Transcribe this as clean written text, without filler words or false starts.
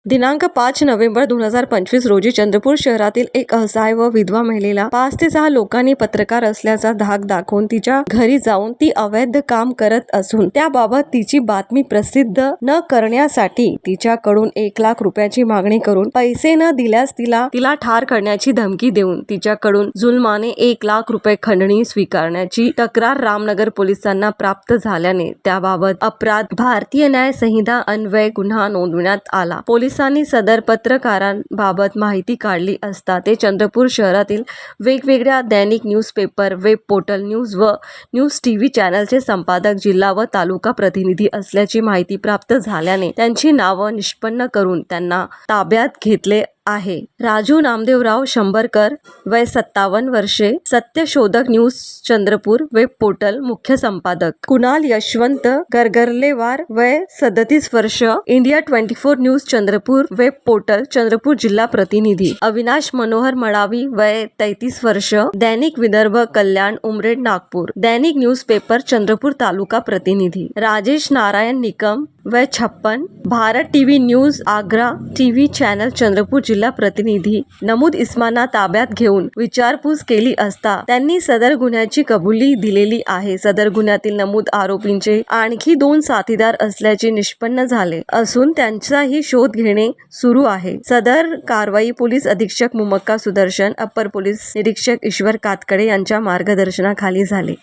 दिनांक 5 नोव्हेंबर 2025 रोजी चंद्रपूर शहरातील एक असहाय्य व विधवा महिलेला 5 ते 6 लोकांनी पत्रकार असल्याचा धाक दाखवून तिच्या घरी जाऊन ती अवैध काम करत असून त्याबाबत तिची बातमी प्रसिद्ध न करण्यासाठी तिच्याकडून 1 लाख रुपयाची मागणी करून पैसे न दिल्यास तिला ठार करण्याची धमकी देऊन तिच्याकडून जुलमाने 1 लाख रुपये खंडणी स्वीकारण्याची तक्रार रामनगर पोलिसांना प्राप्त झाल्याने त्याबाबत अपराध भारतीय न्याय संहिता अन्वये गुन्हा नोंदवण्यात आला। पोलिसांनी सदर पत्रकारांबाबत माहिती काढली असता ते चंद्रपूर शहरातील वेगवेगळ्या दैनिक न्यूजपेपर, वेब पोर्टल, न्यूज व न्यूज टीव्ही चॅनलचे संपादक, जिल्हा व तालुका प्रतिनिधी असल्याची माहिती प्राप्त झाल्याने त्यांची नावं निष्पन्न करून त्यांना ताब्यात घेतले आहे। राजू नामदेवराव शंभरकर, वय 57 वर्षे, सत्यशोधक न्यूज चंद्रपूर वेब पोर्टल मुख्य संपादक। कुणाल यशवंत गरगरलेवार, वय 37 वर्ष, India 24 news Chandrapur web portal Chandrapur जिल्हा प्रतिनिधी। अविनाश मनोहर मडावी, वय 33 वर्ष, दैनिक विदर्भ कल्याण उमरेड नागपूर, दैनिक न्यूजपेपर चंद्रपूर तालुका प्रतिनिधी। राजेश नारायण निकम, वय 56, Bharat TV news Agra TV channel Chandrapur जिल्हा प्रतिनिधी। नमूद इस्मांना ताब्यात घेऊन विचारपूस केली असता त्यांनी सदर गुन्ह्याची कबुली दिलेली आहे। सदर गुन्ह्यातील नमूद आरोपींचे आणखी 2 साथीदार असल्याचे निष्पन्न झाले असून त्यांचाही शोध घेणे सुरू आहे। सदर कारवाई पोलीस अधीक्षक मुमक्का सुदर्शन, अप्पर पोलीस निरीक्षक ईश्वर कातकडे यांच्या मार्गदर्शनाखाली झाले।